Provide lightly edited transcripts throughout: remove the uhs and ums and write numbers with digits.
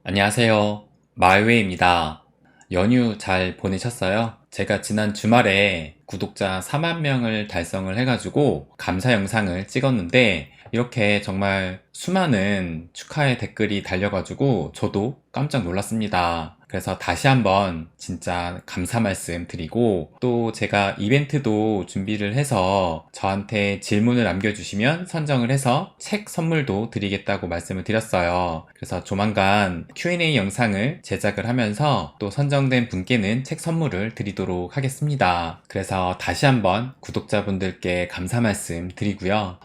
안녕하세요. 마을웨이입니다. 연휴 잘 보내셨어요? 제가 지난 주말에 구독자 4만 명을 달성을 해가지고 감사 영상을 찍었는데 이렇게 정말 수많은 축하의 댓글이 달려가지고 저도 깜짝 놀랐습니다. 그래서 다시 한번 진짜 감사 말씀 드리고 또 제가 이벤트도 준비를 해서 저한테 질문을 남겨주시면 선정을 해서 책 선물도 드리겠다고 말씀을 드렸어요. 그래서 조만간 Q&A 영상을 제작을 하면서 또 선정된 분께는 책 선물을 드리도록 하겠습니다. 그래서 다시 한번 구독자분들께 감사 말씀 드리고요.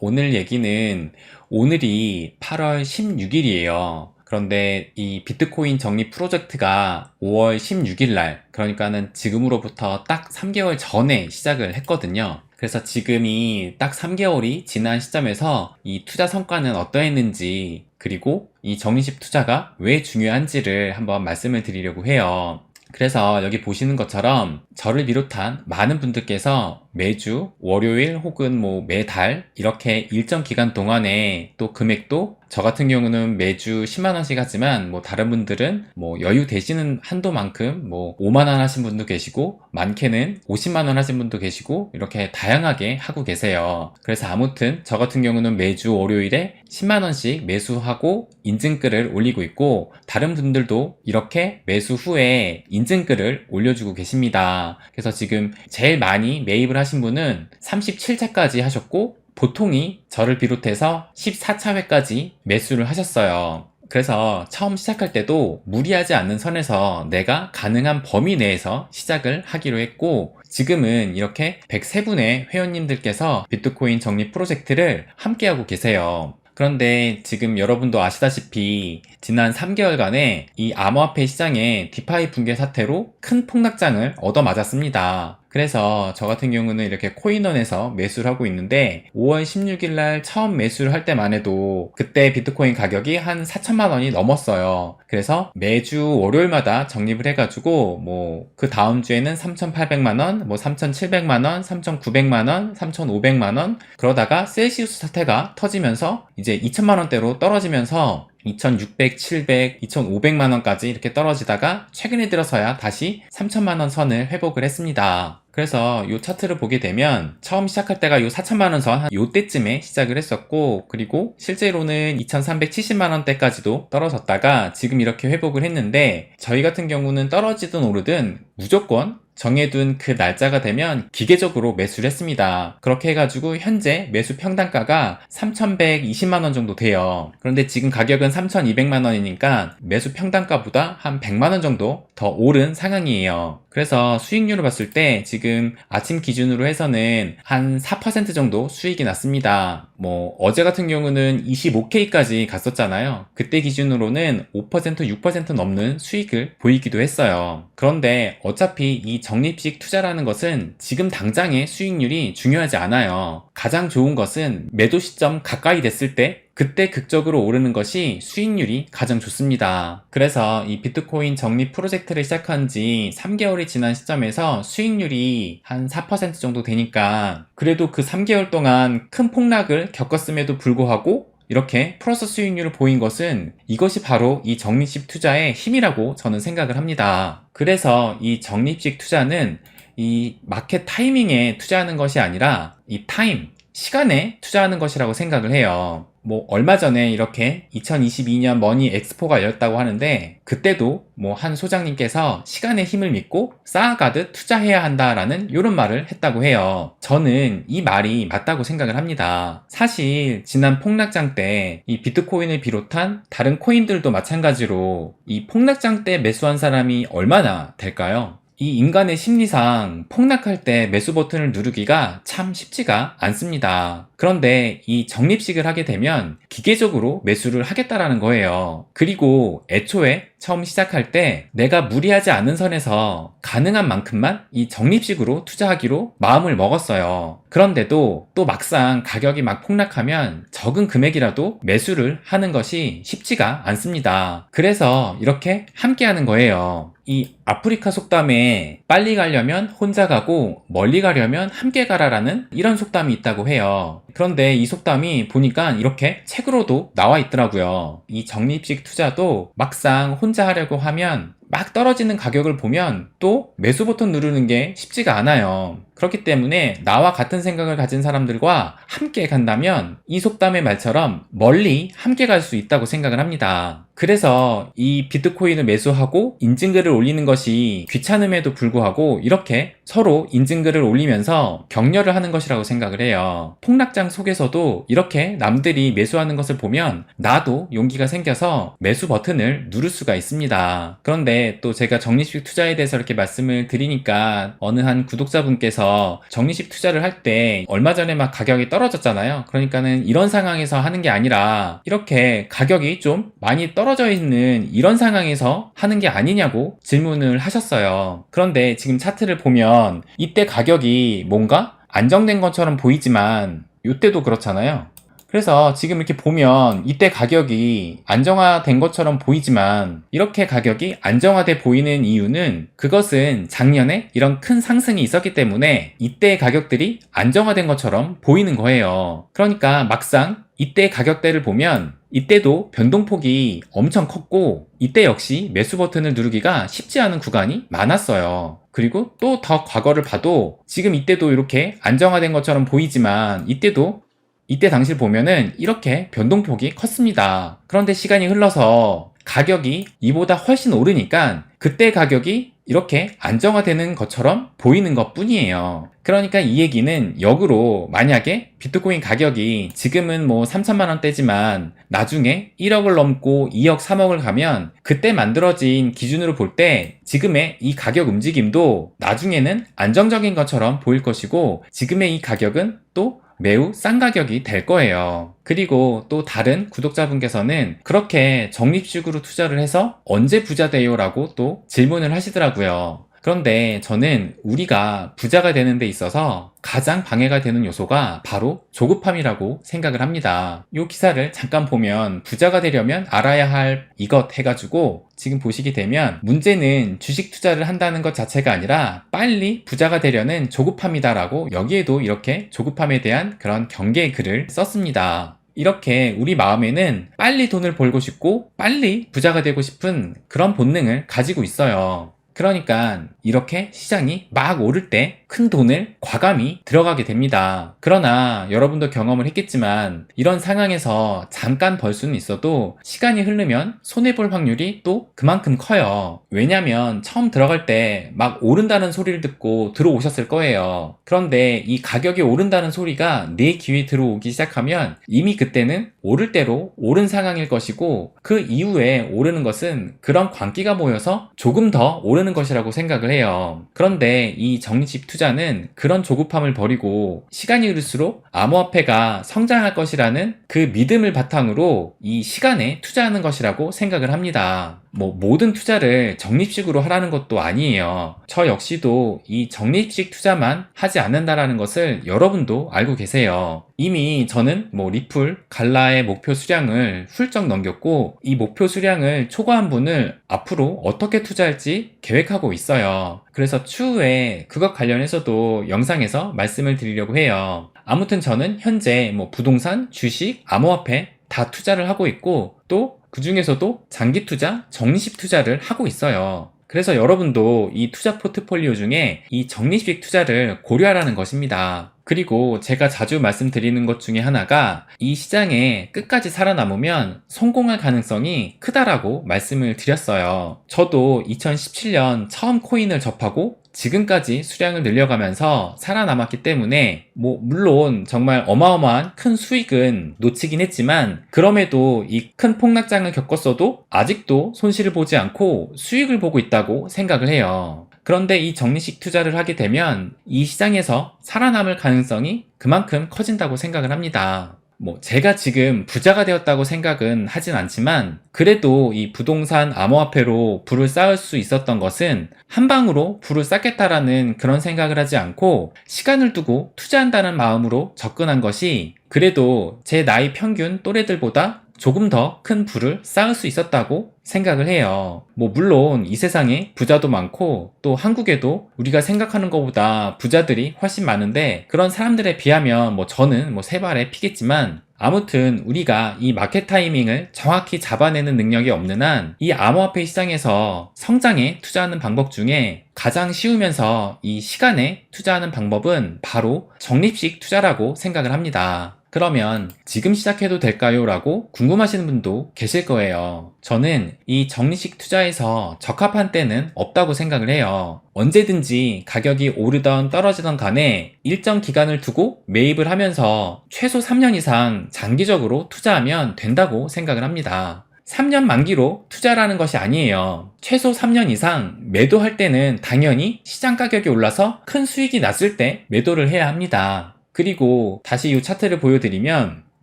오늘 얘기는 오늘이 8월 16일이에요. 그런데 이 비트코인 적립 프로젝트가 5월 16일 날, 그러니까는 지금으로부터 딱 3개월 전에 시작을 했거든요. 그래서 지금이 딱 3개월이 지난 시점에서 이 투자 성과는 어떠했는지, 그리고 이 적립식 투자가 왜 중요한지를 한번 말씀을 드리려고 해요. 그래서 여기 보시는 것처럼 저를 비롯한 많은 분들께서 매주 월요일 혹은 뭐 매달 이렇게 일정 기간 동안에 또 금액도 저 같은 경우는 매주 10만원씩 하지만 뭐 다른 분들은 뭐 여유 되시는 한도만큼 뭐 5만원 하신 분도 계시고 많게는 50만원 하신 분도 계시고 이렇게 다양하게 하고 계세요. 그래서 아무튼 저 같은 경우는 매주 월요일에 10만원씩 매수하고 인증글을 올리고 있고 다른 분들도 이렇게 매수 후에 인증글을 올려주고 계십니다. 그래서 지금 제일 많이 매입을 하신 분은 37차까지 하셨고 보통이 저를 비롯해서 14차회까지 매수를 하셨어요. 그래서 처음 시작할 때도 무리하지 않는 선에서 내가 가능한 범위 내에서 시작을 하기로 했고 지금은 이렇게 103분의 회원님들께서 비트코인 적립 프로젝트를 함께하고 계세요. 그런데 지금 여러분도 아시다시피 지난 3개월간의 이 암호화폐 시장의 디파이 붕괴 사태로 큰 폭락장을 얻어맞았습니다. 그래서 저 같은 경우는 이렇게 코인원에서 매수를 하고 있는데 5월 16일 날 처음 매수를 할 때만 해도 그때 비트코인 가격이 한 4천만 원이 넘었어요. 그래서 매주 월요일마다 적립을 해가지고 뭐 그 다음 주에는 3,800만 원, 뭐 3,700만 원, 3,900만 원, 3,500만 원 그러다가 셀시우스 사태가 터지면서 이제 2천만 원대로 떨어지면서 2,600, 700, 2,500만 원까지 이렇게 떨어지다가 최근에 들어서야 다시 3천만 원 선을 회복을 했습니다. 그래서 이 차트를 보게 되면 처음 시작할 때가 이 4천만 원 선 한 요때쯤에 시작을 했었고 그리고 실제로는 2,370만 원대까지도 떨어졌다가 지금 이렇게 회복을 했는데 저희 같은 경우는 떨어지든 오르든 무조건 정해둔 그 날짜가 되면 기계적으로 매수를 했습니다. 그렇게 해가지고 현재 매수 평단가가 3,120만원 정도 돼요. 그런데 지금 가격은 3,200만원이니까 매수 평단가보다 한 100만원 정도 더 오른 상황이에요. 그래서 수익률을 봤을 때 지금 아침 기준으로 해서는 한 4% 정도 수익이 났습니다. 뭐 어제 같은 경우는 25K까지 갔었잖아요. 그때 기준으로는 5%, 6% 넘는 수익을 보이기도 했어요. 그런데 어차피 이 적립식 투자라는 것은 지금 당장의 수익률이 중요하지 않아요. 가장 좋은 것은 매도 시점 가까이 됐을 때 그때 극적으로 오르는 것이 수익률이 가장 좋습니다. 그래서 이 비트코인 적립 프로젝트를 시작한 지 3개월이 지난 시점에서 수익률이 한 4% 정도 되니까 그래도 그 3개월 동안 큰 폭락을 겪었음에도 불구하고 이렇게 플러스 수익률을 보인 것은 이것이 바로 이 적립식 투자의 힘이라고 저는 생각을 합니다. 그래서 이 적립식 투자는 이 마켓 타이밍에 투자하는 것이 아니라 이 타임, 시간에 투자하는 것이라고 생각을 해요. 뭐 얼마 전에 이렇게 2022년 머니 엑스포가 열렸다고 하는데 그때도 뭐 한 소장님께서 시간의 힘을 믿고 쌓아가듯 투자해야 한다라는 이런 말을 했다고 해요. 저는 이 말이 맞다고 생각을 합니다. 사실 지난 폭락장 때 이 비트코인을 비롯한 다른 코인들도 마찬가지로 이 폭락장 때 매수한 사람이 얼마나 될까요? 이 인간의 심리상 폭락할 때 매수 버튼을 누르기가 참 쉽지가 않습니다. 그런데 이 적립식을 하게 되면 기계적으로 매수를 하겠다라는 거예요. 그리고 애초에 처음 시작할 때 내가 무리하지 않은 선에서 가능한 만큼만 이 적립식으로 투자하기로 마음을 먹었어요. 그런데도 또 막상 가격이 막 폭락하면 적은 금액이라도 매수를 하는 것이 쉽지가 않습니다. 그래서 이렇게 함께 하는 거예요. 이 아프리카 속담에 빨리 가려면 혼자 가고 멀리 가려면 함께 가라라는 이런 속담이 있다고 해요. 그런데 이 속담이 보니까 이렇게 책으로도 나와 있더라고요. 이 적립식 투자도 막상 혼자 하려고 하면 막 떨어지는 가격을 보면 또 매수 버튼 누르는 게 쉽지가 않아요. 그렇기 때문에 나와 같은 생각을 가진 사람들과 함께 간다면 이 속담의 말처럼 멀리 함께 갈 수 있다고 생각을 합니다. 그래서 이 비트코인을 매수하고 인증글을 올리는 것이 귀찮음에도 불구하고 이렇게 서로 인증글을 올리면서 격려를 하는 것이라고 생각을 해요. 폭락장 속에서도 이렇게 남들이 매수하는 것을 보면 나도 용기가 생겨서 매수 버튼을 누를 수가 있습니다. 그런데 또 제가 적립식 투자에 대해서 이렇게 말씀을 드리니까 어느 한 구독자분께서 적립식 투자를 할 때 얼마 전에 막 가격이 떨어졌잖아요. 그러니까는 이런 상황에서 하는 게 아니라 이렇게 가격이 좀 많이 떨어져 있는 이런 상황에서 하는 게 아니냐고 질문을 하셨어요. 그런데 지금 차트를 보면 이때 가격이 뭔가 안정된 것처럼 보이지만 이때도 그렇잖아요. 그래서 지금 이렇게 보면 이때 가격이 안정화된 것처럼 보이지만 이렇게 가격이 안정화돼 보이는 이유는 그것은 작년에 이런 큰 상승이 있었기 때문에 이때 가격들이 안정화된 것처럼 보이는 거예요. 그러니까 막상 이때 가격대를 보면 이때도 변동폭이 엄청 컸고 이때 역시 매수 버튼을 누르기가 쉽지 않은 구간이 많았어요. 그리고 또 더 과거를 봐도 지금 이때도 이렇게 안정화된 것처럼 보이지만 이때 당시를 보면은 이렇게 변동폭이 컸습니다. 그런데 시간이 흘러서 가격이 이보다 훨씬 오르니까 그때 가격이 이렇게 안정화되는 것처럼 보이는 것 뿐이에요. 그러니까 이 얘기는 역으로 만약에 비트코인 가격이 지금은 뭐 3천만 원대지만 나중에 1억을 넘고 2억, 3억을 가면 그때 만들어진 기준으로 볼 때 지금의 이 가격 움직임도 나중에는 안정적인 것처럼 보일 것이고 지금의 이 가격은 또 매우 싼 가격이 될 거예요. 그리고 또 다른 구독자분께서는 그렇게 적립식으로 투자를 해서 언제 부자 돼요? 라고 또 질문을 하시더라고요. 그런데 저는 우리가 부자가 되는 데 있어서 가장 방해가 되는 요소가 바로 조급함이라고 생각을 합니다. 이 기사를 잠깐 보면 부자가 되려면 알아야 할 이것 해가지고 지금 보시게 되면 문제는 주식 투자를 한다는 것 자체가 아니라 빨리 부자가 되려는 조급함이다라고 여기에도 이렇게 조급함에 대한 그런 경계의 글을 썼습니다. 이렇게 우리 마음에는 빨리 돈을 벌고 싶고 빨리 부자가 되고 싶은 그런 본능을 가지고 있어요. 그러니까 이렇게 시장이 막 오를 때 큰 돈을 과감히 들어가게 됩니다. 그러나 여러분도 경험을 했겠지만 이런 상황에서 잠깐 벌 수는 있어도 시간이 흐르면 손해볼 확률이 또 그만큼 커요. 왜냐면 처음 들어갈 때 막 오른다는 소리를 듣고 들어오셨을 거예요. 그런데 이 가격이 오른다는 소리가 내 귀에 들어오기 시작하면 이미 그때는 오를 대로 오른 상황일 것이고 그 이후에 오르는 것은 그런 광기가 모여서 조금 더 오르는 것이라고 생각을 해요. 그런데 이 적립식 투자는 그런 조급함을 버리고 시간이 흐를수록 암호화폐가 성장할 것이라는 그 믿음을 바탕으로 이 시간에 투자하는 것이라고 생각을 합니다. 모든 투자를 적립식으로 하라는 것도 아니에요. 저 역시도 이 적립식 투자만 하지 않는다라는 것을 여러분도 알고 계세요. 이미 저는 리플, 갈라의 목표 수량을 훌쩍 넘겼고 이 목표 수량을 초과한 분을 앞으로 어떻게 투자할지 계획하고 있어요. 그래서 추후에 그것 관련해서도 영상에서 말씀을 드리려고 해요. 아무튼 저는 현재 부동산, 주식, 암호화폐 다 투자를 하고 있고 또 그 중에서도 장기 투자, 적립식 투자를 하고 있어요. 그래서 여러분도 이 투자 포트폴리오 중에 이 적립식 투자를 고려하라는 것입니다. 그리고 제가 자주 말씀드리는 것 중에 하나가 이 시장에 끝까지 살아남으면 성공할 가능성이 크다라고 말씀을 드렸어요. 저도 2017년 처음 코인을 접하고 지금까지 수량을 늘려가면서 살아남았기 때문에 물론 정말 어마어마한 큰 수익은 놓치긴 했지만 그럼에도 이 큰 폭락장을 겪었어도 아직도 손실을 보지 않고 수익을 보고 있다고 생각을 해요. 그런데 이 적립식 투자를 하게 되면 이 시장에서 살아남을 가능성이 그만큼 커진다고 생각을 합니다. 제가 지금 부자가 되었다고 생각은 하진 않지만 그래도 이 부동산 암호화폐로 부를 쌓을 수 있었던 것은 한 방으로 부를 쌓겠다라는 그런 생각을 하지 않고 시간을 두고 투자한다는 마음으로 접근한 것이 그래도 제 나이 평균 또래들보다 조금 더 큰 부를 쌓을 수 있었다고 생각을 해요. 물론 이 세상에 부자도 많고 또 한국에도 우리가 생각하는 것보다 부자들이 훨씬 많은데 그런 사람들에 비하면 저는 세 발에 피겠지만 아무튼 우리가 이 마켓 타이밍을 정확히 잡아내는 능력이 없는 한 이 암호화폐 시장에서 성장에 투자하는 방법 중에 가장 쉬우면서 이 시간에 투자하는 방법은 바로 적립식 투자라고 생각을 합니다. 그러면 지금 시작해도 될까요? 라고 궁금하시는 분도 계실 거예요. 저는 이 적립식 투자에서 적합한 때는 없다고 생각을 해요. 언제든지 가격이 오르던 떨어지던 간에 일정 기간을 두고 매입을 하면서 최소 3년 이상 장기적으로 투자하면 된다고 생각을 합니다. 3년 만기로 투자라는 것이 아니에요. 최소 3년 이상 매도할 때는 당연히 시장 가격이 올라서 큰 수익이 났을 때 매도를 해야 합니다. 그리고 다시 이 차트를 보여드리면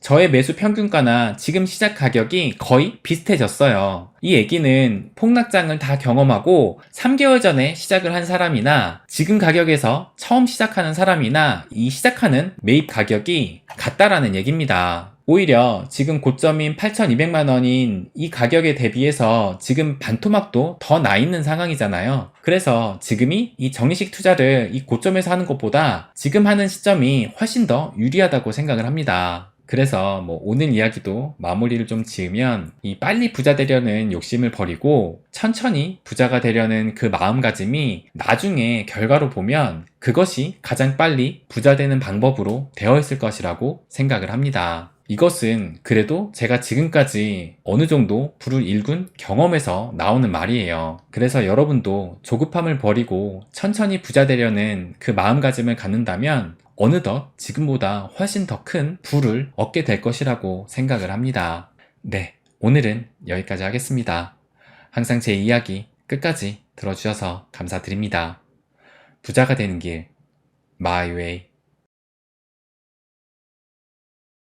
저의 매수 평균가나 지금 시작 가격이 거의 비슷해졌어요. 이 얘기는 폭락장을 다 경험하고 3개월 전에 시작을 한 사람이나 지금 가격에서 처음 시작하는 사람이나 이 시작하는 매입 가격이 같다라는 얘기입니다. 오히려 지금 고점인 8,200만원인 이 가격에 대비해서 지금 반토막도 더 나 있는 상황이잖아요. 그래서 지금이 이 적립식 투자를 이 고점에서 하는 것보다 지금 하는 시점이 훨씬 더 유리하다고 생각을 합니다. 그래서 오늘 이야기도 마무리를 좀 지으면 이 빨리 부자 되려는 욕심을 버리고 천천히 부자가 되려는 그 마음가짐이 나중에 결과로 보면 그것이 가장 빨리 부자 되는 방법으로 되어 있을 것이라고 생각을 합니다. 이것은 그래도 제가 지금까지 어느 정도 부를 일군 경험에서 나오는 말이에요. 그래서 여러분도 조급함을 버리고 천천히 부자 되려는 그 마음가짐을 갖는다면 어느덧 지금보다 훨씬 더 큰 부를 얻게 될 것이라고 생각을 합니다. 네, 오늘은 여기까지 하겠습니다. 항상 제 이야기 끝까지 들어주셔서 감사드립니다. 부자가 되는 길, My Way.